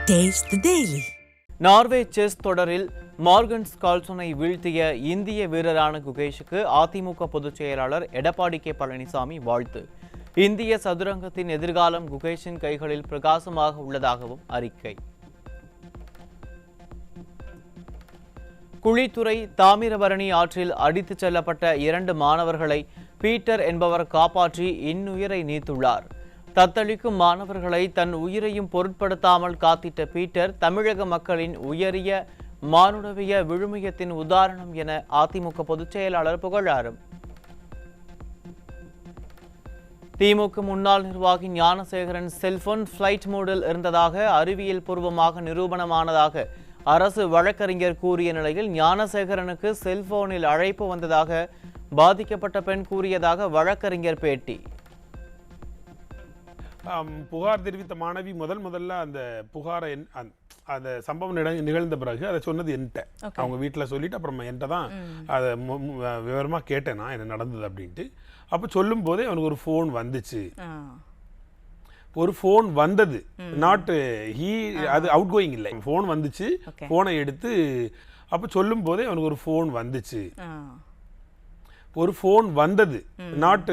Taste the Daily. Norway chess தொடரில் Morgan's கால்சனை வீழ்த்திய இந்திய வீரரான குகேஷுக்கு அதிமுக பொதுச் செயலாளர் எடப்பாடி கே பழனிசாமி வாழ்த்து. இந்திய சதுரங்கத்தின் எதிர்காலம் குகேஷின் கைகளில் பிரகாசமாக உள்ளதாகவும் அறிக்கை. குழித்துறை தாமிரபரணி ஆற்றில் அடித்துச் செல்லப்பட்ட 2 மாணவர்களை பீட்டர் என்பவர் காப்பாற்றி இன்னுயிரை நீத்துள்ளார். தத்தளிக்கும் மாணவர்களை தன் உயிரையும் பொருட்படுத்தாமல் காத்திட்ட பீட்டர் தமிழக மக்களின் உயரிய மானுடவிய விழுமியத்தின் உதாரணம் என அதிமுக பொதுச் செயலாளர் புகழாரம். திமுக முன்னாள் நிர்வாகி ஞானசேகரன் செல்போன் ஃபிளைட் மோடில் இருந்ததாக அறிவியல் பூர்வமாக நிரூபணமானதாக அரசு வழக்கறிஞர் கூறிய நிலையில் ஞானசேகரனுக்கு செல்போனில் அழைப்பு வந்ததாக பாதிக்கப்பட்ட பெண் கூறியதாக வழக்கறிஞர் பேட்டி. புகார் தெரிவித்த மாணவி முதல்ல அந்த புகாரை அந்த சம்பவம் நிகழ்ந்த பிறகு அதை சொன்னது என்கிட்ட, அவங்க வீட்டில் சொல்லிட்டு அப்புறம் என்கிட்ட தான் அதை விவரமாக கேட்டேன் நான் என்ன நடந்தது அப்படின்ட்டு. அப்போ சொல்லும் போதே அவனுக்கு ஒரு ஃபோன் வந்துச்சு, ஒரு ஃபோன் வந்தது, நாட் அது அவுட் கோயிங் இல்லை, ஃபோன் வந்துச்சு, ஃபோனை எடுத்து அப்போ சொல்லும் போதே அவனுக்கு ஒரு ஃபோன் வந்துச்சு, ஒரு ஃபோன் வந்தது, நாட்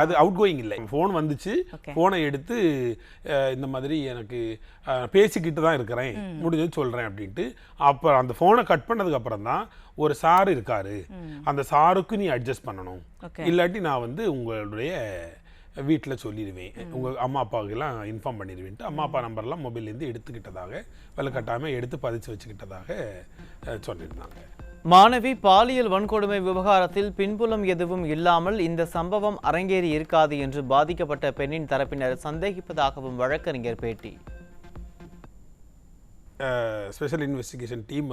அது அவுட் கோயிங் இல்லை, ஃபோன் வந்துச்சு, ஃபோனை எடுத்து இந்த மாதிரி எனக்கு பேசிக்கிட்டு தான் இருக்கிறேன் முடிஞ்சது சொல்கிறேன் அப்படின்ட்டு. அப்புறம் அந்த ஃபோனை கட் பண்ணதுக்கு அப்புறம் தான் ஒரு சார் இருக்காரு, அந்த சாருக்கு நீ அட்ஜஸ்ட் பண்ணணும், இல்லாட்டி நான் உங்களுடைய வீட்டில் சொல்லிடுவேன், உங்கள் அம்மா அப்பாவுக்கெல்லாம் இன்ஃபார்ம் பண்ணிடுவேன்ட்டு அம்மா அப்பா நம்பர்லாம் மொபைல்லேருந்து எடுத்துக்கிட்டதாக வலுக்கட்டாமல் எடுத்து பதிச்சு வச்சுக்கிட்டதாக சொல்லியிருந்தாங்க. மாணவி பாலியல் வன்கொடுமை விவகாரத்தில் பின்புலம் எதுவும் இல்லாமல் இந்த சம்பவம் அரங்கேறி இருக்காது என்று பாதிக்கப்பட்ட பெண்ணின் தரப்பினர் சந்தேகிப்பதாகவும் வழக்கறிஞர் பேட்டி. ஸ்பெஷல் இன்வெஸ்டிகேஷன் டீம்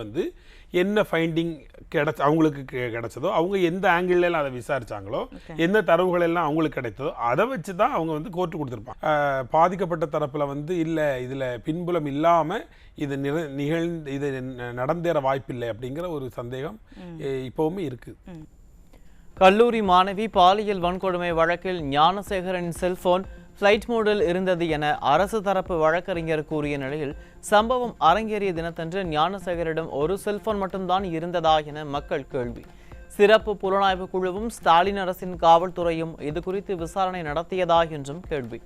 என்ன ஃபைண்டிங் அவங்களுக்கு கிடைச்சதோ, அவங்க எந்த ஆங்கிள் அதை விசாரிச்சாங்களோ, எந்த தரவுகள் எல்லாம் அவங்களுக்கு கிடைத்ததோ அதை வச்சு தான் அவங்க கோர்ட்டு கொடுத்துருப்பாங்க. பாதிக்கப்பட்ட தரப்பில் இல்லை இதில் பின்புலம் இல்லாமல் இது இது நடந்தேற வாய்ப்பில்லை அப்படிங்கிற ஒரு சந்தேகம் இப்போவுமே இருக்கு. கல்லூரி மாணவி பாலியல் வன்கொடுமை வழக்கில் ஞானசேகரன் செல்போன் ஃபிளைட் மோடில் இருந்தது என அரசு தரப்பு வழக்கறிஞர் கூறிய நிலையில் சம்பவம் அரங்கேறிய தினத்தன்று ஞானசேகரிடம் ஒரு செல்போன் மட்டும்தான் இருந்ததா என மக்கள் கேள்வி. சிறப்பு புலனாய்வு குழுவும் ஸ்டாலின் அரசின் காவல்துறையும் இது குறித்து விசாரணை நடத்தியதா என்றும் கேள்வி.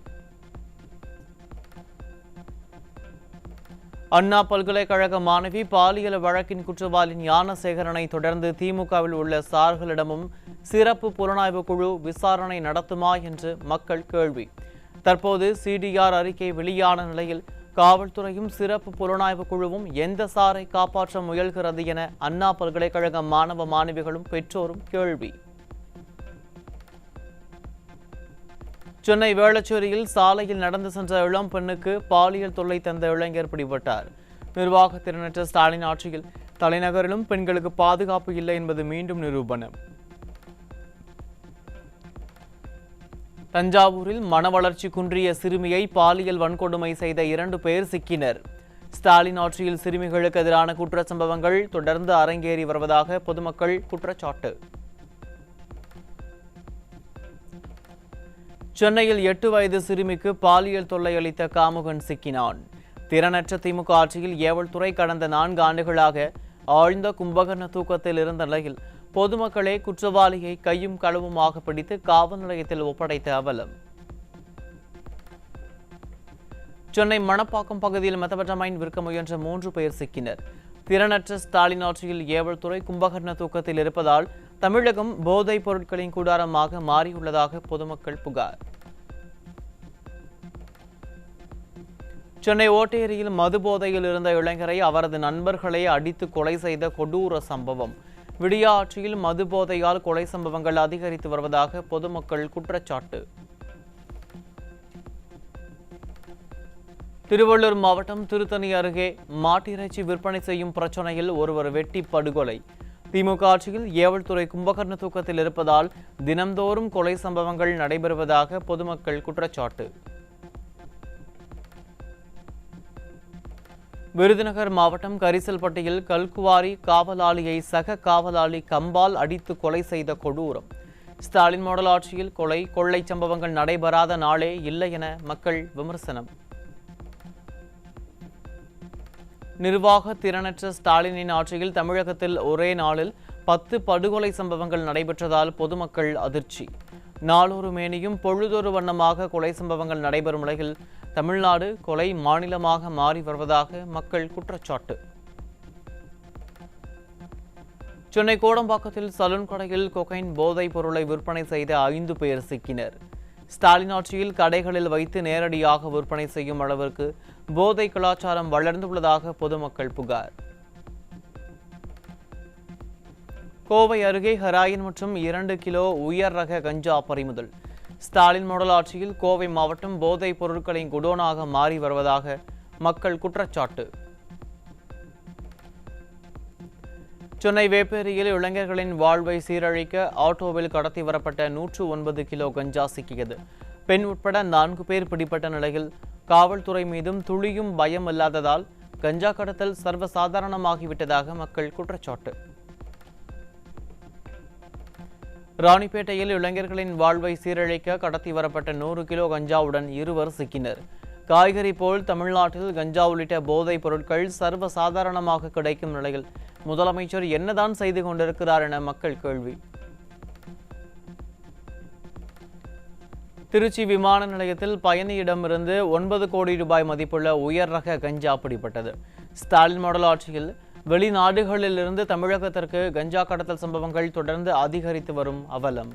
அண்ணா பல்கலைக்கழக மாணவி பாலியல் வழக்கின் குற்றவாளி ஞானசேகரனை தொடர்ந்து திமுகவில் உள்ள சார்களிடமும் சிறப்பு புலனாய்வு குழு விசாரணை நடத்துமா என்று மக்கள் கேள்வி. தற்போது சிடிஆர் அறிக்கை வெளியான நிலையில் காவல்துறையும் சிறப்பு புலனாய்வு குழுவும் எந்த சாரை காப்பாற்ற முயல்கிறது என அண்ணா பல்கலைக்கழக மாணவ மாணவிகளும் பெற்றோரும் கேள்வி. சென்னை வேளச்சேரியில் சாலையில் நடந்து சென்ற இளம் பெண்ணுக்கு பாலியல் தொல்லை தந்த இளைஞர் பிடிபட்டார். நிர்வாக திறனற்ற ஸ்டாலின் ஆட்சியில் தலைநகரிலும் பெண்களுக்கு பாதுகாப்பு இல்லை என்பது மீண்டும் நிரூபணம். தஞ்சாவூரில் மன வளர்ச்சி குன்றிய சிறுமியை பாலியல் வன்கொடுமை செய்த 2 பேர் சிக்கினர். ஸ்டாலின் ஆட்சியில் சிறுமிகளுக்கு எதிரான குற்ற சம்பவங்கள் தொடர்ந்து அரங்கேறி வருவதாக பொதுமக்கள் குற்றச்சாட்டு. சென்னையில் 8 வயது சிறுமிக்கு பாலியல் தொல்லை அளித்த காமுகன் சிக்கினான். திறனற்ற திமுக ஆட்சியில் ஏவல்துறை கடந்த 4 ஆண்டுகளாக ஆழ்ந்த கும்பகர்ண தூக்கத்தில் இருந்த நிலையில் பொதுமக்களே குற்றவாளியை கையும் களவுமாக பிடித்து காவல் நிலையத்தில் ஒப்படைத்த அவலம். சென்னை மணப்பாக்கம் பகுதியில் மெத்தபெட்டமைன் விற்க முயன்ற 3 பேர் சிக்கினர். திறனற்ற ஸ்டாலின் ஆட்சியில் ஏவல்துறை கும்பகர்ண தூக்கத்தில் இருப்பதால் தமிழகம் போதைப் பொருட்களின் கூடாரமாக மாறியுள்ளதாக பொதுமக்கள் புகார். சென்னை ஓட்டேரியில் மது போதையில் இருந்த இளைஞரை அவரது நண்பர்களை அடித்து கொலை செய்த கொடூர சம்பவம். விடியா ஆட்சியில் மது போதையால் கொலை சம்பவங்கள் அதிகரித்து வருவதாக பொதுமக்கள் குற்றச்சாட்டு. திருவள்ளூர் மாவட்டம் திருத்தணி அருகே மாட்டிறைச்சி விற்பனை செய்யும் பிரச்சனையில் ஒருவர் வெட்டி படுகொலை. திமுக ஆட்சியில் ஏவல்துறை கும்பகர்ண தூக்கத்தில் இருப்பதால் தினம்தோறும் கொலை சம்பவங்கள் நடைபெறுவதாக பொதுமக்கள் குற்றச்சாட்டு. விருதுநகர் மாவட்டம் கரிசல்பட்டியில் கல்குவாரி காவலாளியை சக காவலாளி கம்பால் அடித்து கொலை செய்த கொடூரம். ஸ்டாலின் மாடல் ஆட்சியில் கொள்ளை சம்பவங்கள் நடைபெறாத நாளே இல்லை என மக்கள் விமர்சனம். நிர்வாக திறனற்ற ஸ்டாலினின் ஆட்சியில் தமிழகத்தில் ஒரே நாளில் 10 படுகொலை சம்பவங்கள் நடைபெற்றதால் பொதுமக்கள் அதிர்ச்சி. நாளொரு மேனியும் பொழுதொரு வண்ணமாக கொலை சம்பவங்கள் நடைபெறும் நிலையில் தமிழ்நாடு கொலை மாநிலமாக மாறி வருவதாக மக்கள் குற்றச்சாட்டு. சென்னை கோடம்பாக்கத்தில் சலூன் கடையில் கொகைன் போதைப் பொருளை விற்பனை செய்த 5 பேர் சிக்கினர். ஸ்டாலின் ஆட்சியில் கடைகளில் வைத்து நேரடியாக விற்பனை செய்யும் அளவிற்கு போதை கலாச்சாரம் வளர்ந்துள்ளதாக பொதுமக்கள் புகார். கோவை அருகே ஹெராயின் மற்றும் 2 கிலோ உயர் ரக கஞ்சா பறிமுதல். ஸ்டாலின் மாடல் ஆட்சியில் கோவை மாவட்டம் போதைப் பொருட்களின் குடோனாக மாறி வருவதாக மக்கள் குற்றச்சாட்டு. சென்னை வேப்பேரியில் இளைஞர்களின் வாழ்வை சீரழிக்க ஆட்டோவில் கடத்தி வரப்பட்ட 109 கிலோ கஞ்சா சிக்கியது. பெண் உட்பட 4 பேர் பிடிப்பட்ட நிலையில் காவல்துறை மீதும் துளியும் பயம் இல்லாததால் கஞ்சா கடத்தல் சர்வசாதாரணமாகிவிட்டதாக மக்கள் குற்றச்சாட்டு. ராணிப்பேட்டையில் இளைஞர்களின் வாழ்வை சீரழிக்க கடத்தி வரப்பட்ட 100 கிலோ கஞ்சாவுடன் 2 சிக்கினர். காய்கறி போல் தமிழ்நாட்டில் கஞ்சா உள்ளிட்ட போதைப் பொருட்கள் சர்வசாதாரணமாக கிடைக்கும் நிலையில் முதலமைச்சர் என்னதான் செய்து கொண்டிருக்கிறார் என மக்கள் கேள்வி. திருச்சி விமான நிலையத்தில் பயணியிடமிருந்து 9 கோடி ரூபாய் மதிப்புள்ள உயர் ரக கஞ்சா பிடிபட்டது. ஸ்டாலின் மாடல் ஆட்சியில் வெளிநாடுகளிலிருந்து தமிழகத்திற்கு கஞ்சா கடத்தல் சம்பவங்கள் தொடர்ந்து அதிகரித்து வரும் அவலம்.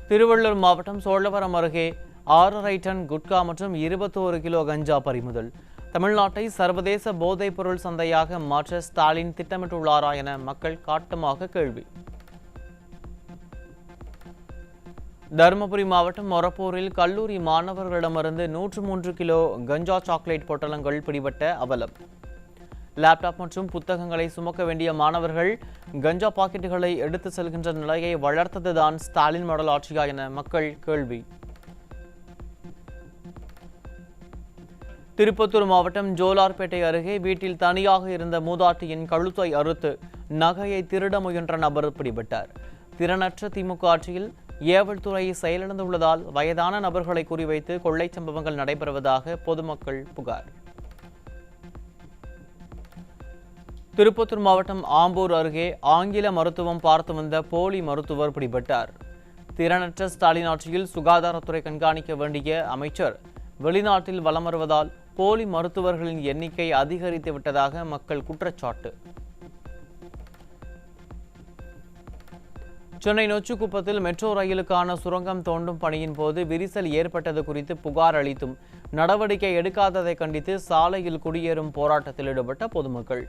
திருவள்ளூர் மாவட்டம் சோழவரம் அருகே 6.5 டன் குட்கா மற்றும் 21 கிலோ கஞ்சா பறிமுதல். தமிழ்நாட்டை சர்வதேச போதைப் பொருள் சந்தையாக மாற்ற ஸ்டாலின் திட்டமிட்டுள்ளாரா என மக்கள் காட்டமாக கேள்வி. தருமபுரி மாவட்டம் மொரப்பூரில் கல்லூரி மாணவர்களிடமிருந்து 103 கிலோ கஞ்சா சாக்லேட் பொட்டலங்கள் பிடிபட்ட அவலம். லேப்டாப் மற்றும் புத்தகங்களை சுமக்க வேண்டிய மாணவர்கள் கஞ்சா பாக்கெட்டுகளை எடுத்து செல்கின்ற நிலையை வளர்த்ததுதான் ஸ்டாலின் மாடல் ஆட்சியா என மக்கள் கேள்வி. திருப்பத்தூர் மாவட்டம் ஜோலார்பேட்டை அருகே வீட்டில் தனியாக இருந்த மூதாட்டியின் கழுத்தை அறுத்து நகையை திருட முயன்ற நபர் பிடிபட்டார். திறனற்ற திமுக ஆட்சியில் ஏவல் துறை செயலிழந்துள்ளதால் வயதான நபர்களை குறிவைத்து கொள்ளை சம்பவங்கள் நடைபெறுவதாக பொதுமக்கள் புகார். திருப்பத்தூர் மாவட்டம் ஆம்பூர் அருகே ஆங்கில மருத்துவம் பார்த்து வந்த போலி மருத்துவர் பிடிபட்டார். திறனற்ற ஸ்டாலின் ஆட்சியில் சுகாதாரத்துறை கண்காணிக்க வேண்டிய அமைச்சர் வெளிநாட்டில் வலம் வருவதால் போலி மருத்துவர்களின் எண்ணிக்கை அதிகரித்து விட்டதாக மக்கள் குற்றச்சாட்டு. சென்னை நொச்சிக்குப்பத்தில் மெட்ரோ ரயிலுக்கான சுரங்கம் தோண்டும் பணியின் போது விரிசல் ஏற்பட்டது குறித்து புகார் அளித்தும் நடவடிக்கை எடுக்காததை கண்டித்து சாலையில் குடியேறும் போராட்டத்தில் ஈடுபட்ட பொதுமக்கள்.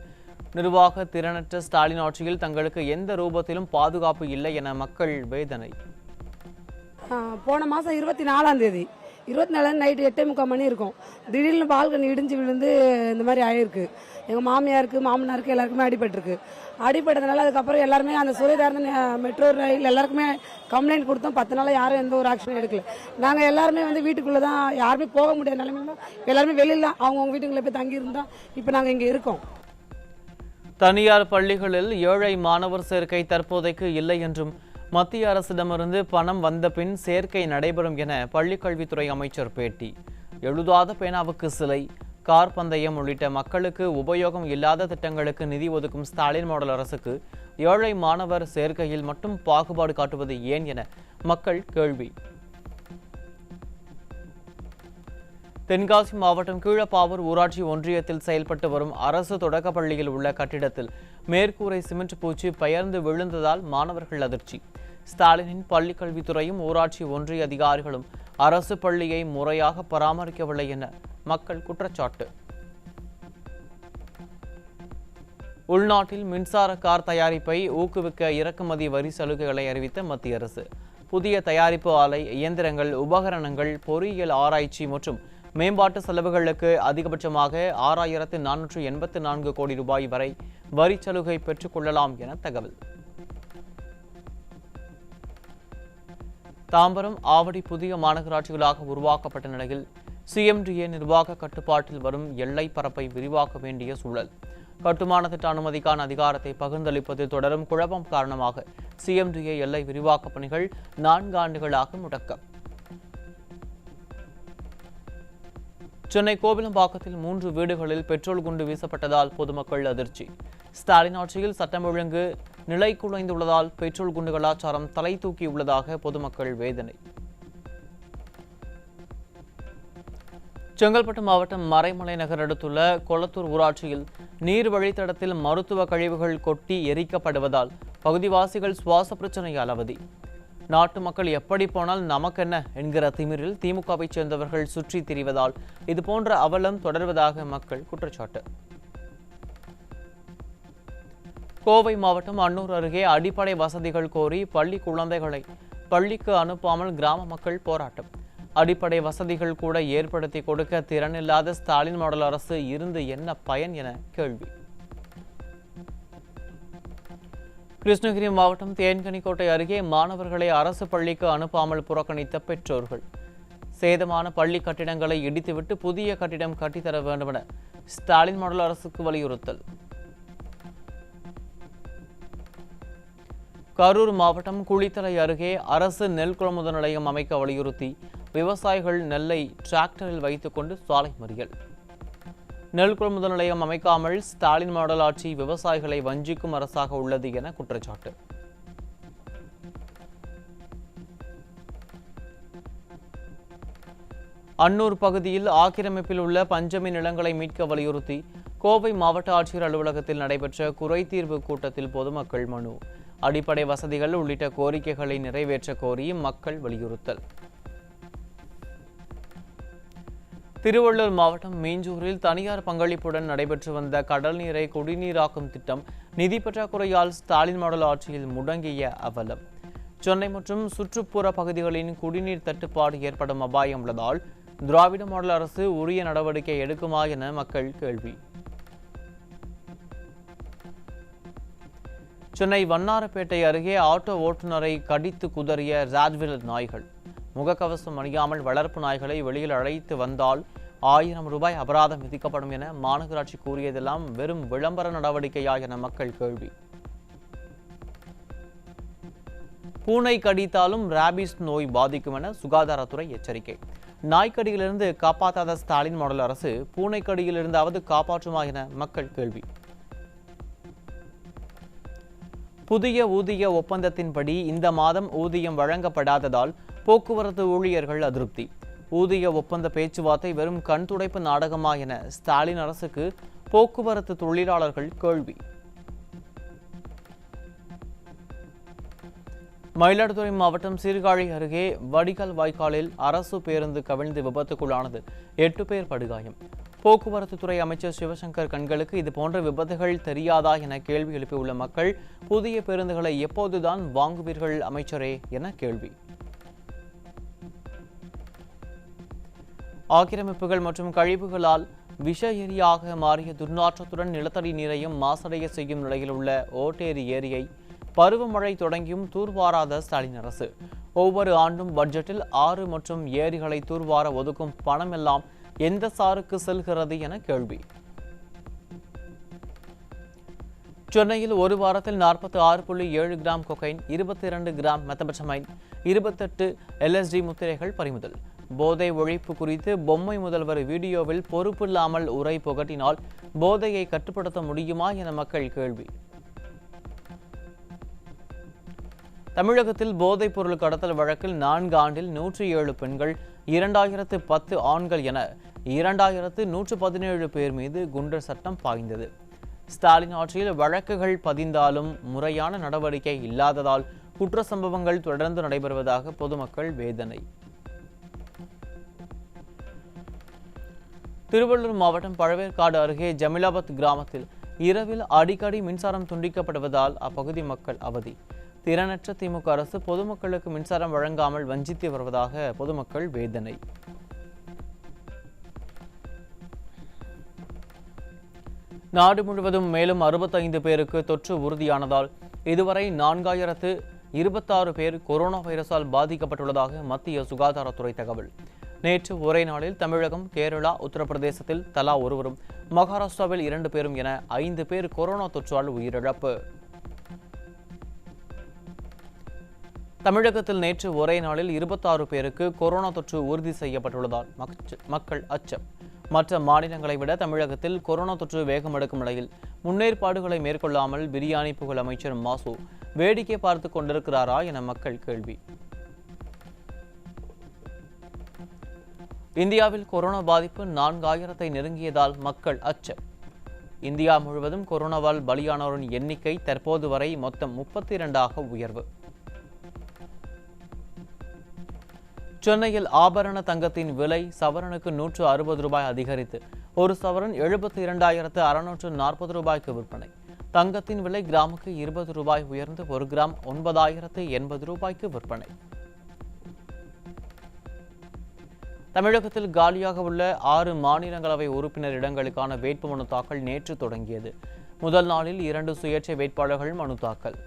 நிர்வாக திறனற்ற ஸ்டாலின் ஆட்சியில் தங்களுக்கு எந்த ரூபத்திலும் பாதுகாப்பு இல்லை என மக்கள் வேதனை. போன மாதம் 24ஆம் தேதி 24 நைட்டு 8:45 மணி இருக்கும். திடீர்னு பால்கனி இடிஞ்சு விழுந்து இந்த மாதிரி ஆயிருக்கு. எங்கள் மாமியாருக்கு மாமனாருக்கு எல்லாருக்குமே அடிபட்டிருக்கு. அடிபட்டதுனால அதுக்கப்புறம் எல்லாருமே அந்த சுரைதார்ந்த மெட்ரோ ரயில் எல்லாருக்குமே கம்ப்ளைண்ட் கொடுத்தோம். 10 நாளாக யாரும் எந்த ஒரு ஆக்ஷனும் எடுக்கல. நாங்கள் எல்லாருமே வீட்டுக்குள்ளே தான், யாருமே போக முடியாத நிலைமையில எல்லாருமே வெளியில் தான் அவங்கவுங்க வீட்டுக்குள்ளே போய் தங்கியிருந்தோம். இப்போ நாங்கள் இங்கே இருக்கோம். தனியார் பள்ளிகளில் ஏழை மாணவர் சேர்க்கை தற்போதைக்கு இல்லை என்றும் மத்திய அரசிடமிருந்து பணம் வந்த பின் சேர்க்கை நடைபெறும் என பள்ளிக்கல்வித்துறை அமைச்சர் பேட்டி. எழுதாத பேனாவுக்கு சிலை, கார் பந்தயம் உள்ளிட்ட மக்களுக்கு உபயோகம் இல்லாத திட்டங்களுக்கு நிதி ஒதுக்கும் ஸ்டாலின் மாடல் அரசுக்கு ஏழை மாணவர் சேர்க்கையில் மட்டும் பாகுபாடு காட்டுவது ஏன் என மக்கள் கேள்வி. தென்காசி மாவட்டம் கீழப்பாவூர் ஊராட்சி ஒன்றியத்தில் செயல்பட்டு வரும் அரசு தொடக்கப்பள்ளியில் உள்ள கட்டிடத்தில் மேற்கூரை சிமெண்ட் பூச்சி பெயர்ந்து விழுந்ததால் மாணவர்கள் அதிர்ச்சி. ஸ்டாலினின் பள்ளிக் கல்வித்துறையும் ஊராட்சி ஒன்றிய அதிகாரிகளும் அரசு பள்ளியை முறையாக பராமரிக்கவில்லை என மக்கள் குற்றச்சாட்டு. உள்நாட்டில் மின்சார கார் தயாரிப்பை ஊக்குவிக்க இறக்குமதி வரி சலுகைகளை அறிவித்த மத்திய அரசு. புதிய தயாரிப்பு ஆலை, இயந்திரங்கள், உபகரணங்கள், பொறியியல் ஆராய்ச்சி மற்றும் மேம்பாட்டு செலவுகளுக்கு அதிகபட்சமாக 6,484 கோடி ரூபாய் வரை வரி சலுகை பெற்றுக் கொள்ளலாம் என தகவல். தாம்பரம், ஆவடி புதிய மாநகராட்சிகளாக உருவாக்கப்பட்ட நிலையில் சிஎம்டிஏ நிர்வாக கட்டுப்பாட்டில் வரும் எல்லை பரப்பை விரிவாக்க வேண்டிய சூழல். கட்டுமான திட்ட அனுமதிக்கான அதிகாரத்தை பகிர்ந்தளிப்பதில் தொடரும் குழப்பம் காரணமாக சிஎம்டிஏ எல்லை விரிவாக்க பணிகள் 4 ஆண்டுகளாக முடக்கம். சென்னை கோவிலம்பாக்கத்தில் 3 வீடுகளில் பெட்ரோல் குண்டு வீசப்பட்டதால் பொதுமக்கள் அதிர்ச்சி. ஸ்டாலின் ஆட்சியில் சட்டம் ஒழுங்கு நிலை குலைந்துள்ளதால் பெட்ரோல் குண்டு கலாச்சாரம் தலை தூக்கியுள்ளதாக பொதுமக்கள் வேதனை. செங்கல்பட்டு மாவட்டம் மறைமலை நகர் அடுத்துள்ள கொளத்தூர் ஊராட்சியில் நீர் வழித்தடத்தில் மருத்துவ கழிவுகள் கொட்டி எரிக்கப்படுவதால் பகுதிவாசிகள் சுவாச பிரச்சனையால் அவதி. நாட்டு மக்கள் எப்படி போனால் நமக்கென்ன என்கிற திமிரில் திமுகவை சேர்ந்தவர்கள் சுற்றி திரிவதால் இதுபோன்ற அவலம் தொடர்வதாக மக்கள் குற்றச்சாட்டு. கோவை மாவட்டம் அன்னூர் அருகே அடிப்படை வசதிகள் கோரி பள்ளி குழந்தைகளை பள்ளிக்கு அனுப்பாமல் கிராம மக்கள் போராட்டம். அடிப்படை வசதிகள் கூட ஏற்படுத்தி கொடுக்க திறனில்லாத ஸ்டாலின் மாடல் அரசு இருந்து என்ன பயன் என கேள்வி. கிருஷ்ணகிரி மாவட்டம் தேன்கனிக்கோட்டை அருகே மாணவர்களை அரசு பள்ளிக்கு அனுப்பாமல் புறக்கணித்த பெற்றோர்கள். சேதமான பள்ளி கட்டிடங்களை இடித்துவிட்டு புதிய கட்டிடம் கட்டித்தர வேண்டும் என ஸ்டாலின் மாடல் அரசுக்கு வலியுறுத்தல். கரூர் மாவட்டம் குளித்தலை அருகே அரசு நெல் கொள்முதல் நிலையம் அமைக்க வலியுறுத்தி விவசாயிகள் நெல்லை டிராக்டரில் வைத்துக் கொண்டு சாலை மறியல். நெல் கொள்முதல் நிலையம் அமைக்காமல் ஸ்டாலின் மாடல் ஆட்சி விவசாயிகளை வஞ்சிக்கும் அரசாக உள்ளது என குற்றச்சாட்டு. அன்னூர் பகுதியில் ஆக்கிரமிப்பில் உள்ள பஞ்சமி நிலங்களை மீட்க வலியுறுத்தி கோவை மாவட்ட ஆட்சியர் அலுவலகத்தில் நடைபெற்ற குறைதீர்வு கூட்டத்தில் பொதுமக்கள் மனு. அடிப்படை வசதிகள் உள்ளிட்ட கோரிக்கைகளை நிறைவேற்ற கோரி மக்கள் வலியுறுத்தல். திருவள்ளூர் மாவட்டம் மீஞ்சூரில் தனியார் பங்களிப்புடன் நடைபெற்று வந்த கடல் நீரை குடிநீராக்கும் திட்டம் நிதி பற்றாக்குறையால் ஸ்டாலின் மாடல் ஆட்சியில் முடங்கிய அவலம். சென்னை மற்றும் சுற்றுப்புற பகுதிகளின் குடிநீர் தட்டுப்பாடு ஏற்படும் அபாயம் உள்ளதால் திராவிட மாடல் அரசு உரிய நடவடிக்கை எடுக்குமா என மக்கள் கேள்வி. சென்னை வண்ணாரப்பேட்டை அருகே ஆட்டோ ஓட்டுநரை கடித்து குதறிய ராட்வீலர் நாய்கள். முகக்கவசம் அணியாமல் வளர்ப்பு நாய்களை வெளியில் அழைத்து வந்தால் 1000 ரூபாய் அபராதம் விதிக்கப்படும் என மாநகராட்சி கூறியதெல்லாம் வெறும் விளம்பர நடவடிக்கையா என மக்கள் கேள்வி. பூனை கடித்தாலும் ராபிஸ் நோய் பாதிக்கும் என சுகாதாரத்துறை எச்சரிக்கை. நாய்க்கடியிலிருந்து காப்பாற்றாத ஸ்டாலின் மாடல் அரசு பூனைக்கடியிலிருந்தாவது காப்பாற்றுமா என மக்கள் கேள்வி. புதிய ஊதிய ஒப்பந்தத்தின்படி இந்த மாதம் ஊதியம் வழங்கப்படாததால் போக்குவரத்து ஊழியர்கள் அதிருப்தி. ஊதிய ஒப்பந்த பேச்சுவார்த்தை வெறும் கண் துடைப்பு நாடகமா என ஸ்டாலின் அரசுக்கு போக்குவரத்து தொழிலாளர்கள் கேள்வி. மயிலாடுதுறை மாவட்டம் சீர்காழி அருகே வடிகால் வாய்க்காலில் அரசு பேருந்து கவிழ்ந்து விபத்துக்குள்ளானது. 8 பேர் படுகாயம். போக்குவரத்து துறை அமைச்சர் சிவசங்கர் கண்களுக்கு இதுபோன்ற விபத்துகள் தெரியாதா என கேள்வி எழுப்பியுள்ள மக்கள் புதிய பேருந்துகளை எப்போதுதான் வாங்குவீர்கள் அமைச்சரே என கேள்வி. ஆக்கிரமிப்புகள் மற்றும் கழிவுகளால் விஷ எரியாக மாறிய துர்நாற்றத்துடன் நிலத்தடி நீரையும் மாசடைய செய்யும் நிலையில் உள்ள ஓட்டேரி ஏரியை பருவமழை தொடங்கியும் தூர்வாராத ஸ்டாலின் அரசு. ஒவ்வொரு ஆண்டும் பட்ஜெட்டில் 6 மற்றும் ஏரிகளை தூர்வார ஒதுக்கும் பணம் எல்லாம் எந்த சாருக்கு செல்கிறது என கேள்வி. சென்னையில் ஒரு வாரத்தில் 46.7 gram cocaine, 22 gram methamphetamine, 28 LSD முத்திரைகள் பறிமுதல். போதை ஒழிப்பு குறித்து பொம்மை முதல்வர் வீடியோவில் பொறுப்பில்லாமல் உரை புகட்டினால் போதையை கட்டுப்படுத்த முடியுமா என மக்கள் கேள்வி. தமிழகத்தில் போதைப் பொருள் கடத்தல் வழக்கில் 4 ஆண்டில் 107 பெண்கள், 2010 ஆண்கள் என 2117 பேர் மீது குண்டர் சட்டம் பாய்ந்தது. ஸ்டாலின் ஆட்சியில் வழக்குகள் பதிந்தாலும் முறையான நடவடிக்கை இல்லாததால் குற்ற சம்பவங்கள் தொடர்ந்து நடைபெறுவதாக பொதுமக்கள் வேதனை. திருவள்ளூர் மாவட்டம் பழவேற்காடு அருகே ஜமீலாபாத் கிராமத்தில் இரவில் அடிக்கடி மின்சாரம் துண்டிக்கப்படுவதால் அப்பகுதி மக்கள் அவதி. திறனற்ற திமுக அரசு பொதுமக்களுக்கு மின்சாரம் வழங்காமல் வஞ்சித்து வருவதாக பொதுமக்கள் வேதனை. நாடு முழுவதும் மேலும் 65 பேருக்கு தொற்று உறுதியானதால் இதுவரை 4026 பேர் கொரோனா வைரஸால் பாதிக்கப்பட்டுள்ளதாக மத்திய சுகாதாரத்துறை தகவல். நேற்று ஒரே நாளில் தமிழகம், கேரளா, உத்தரப்பிரதேசத்தில் தலா ஒருவரும், மகாராஷ்டிராவில் 2 பேரும் என 5 பேர் கொரோனா தொற்றால் உயிரிழப்பு. தமிழகத்தில் நேற்று ஒரே நாளில் 26 பேருக்கு கொரோனா தொற்று உறுதி செய்யப்பட்டுள்ளதால் மக்கள் அச்சம். மற்ற மாநிலங்களை விட தமிழகத்தில் கொரோனா தொற்று வேகம் எடுக்கும் நிலையில் முன்னேற்பாடுகளை மேற்கொள்ளாமல் பிரியாணி புகழ் அமைச்சர் மாசு வேடிக்கை பார்த்து கொண்டிருக்கிறாரா என மக்கள் கேள்வி. இந்தியாவில் கொரோனா பாதிப்பு 4000-ஐ நெருங்கியதால் மக்கள் அச்சம். இந்தியா முழுவதும் கொரோனாவால் பலியானோரின் எண்ணிக்கை தற்போது வரை மொத்தம் 32ஆக உயர்வு. சென்னையில் ஆபரண தங்கத்தின் விலை சவரனுக்கு 160 ரூபாய் அதிகரித்து ஒரு சவரன் 72,640 ரூபாய்க்கு விற்பனை. தங்கத்தின் விலை கிராமுக்கு 20 ரூபாய் உயர்ந்து ஒரு கிராம் 9,080 ரூபாய்க்கு விற்பனை. தமிழகத்தில் காலியாக உள்ள 6 மாநிலங்களவை உறுப்பினர் இடங்களுக்கான வேட்புமனு தாக்கல் நேற்று தொடங்கியது. முதல் நாளில் 2 சுயேட்சை வேட்பாளர்கள் மனு தாக்கல்.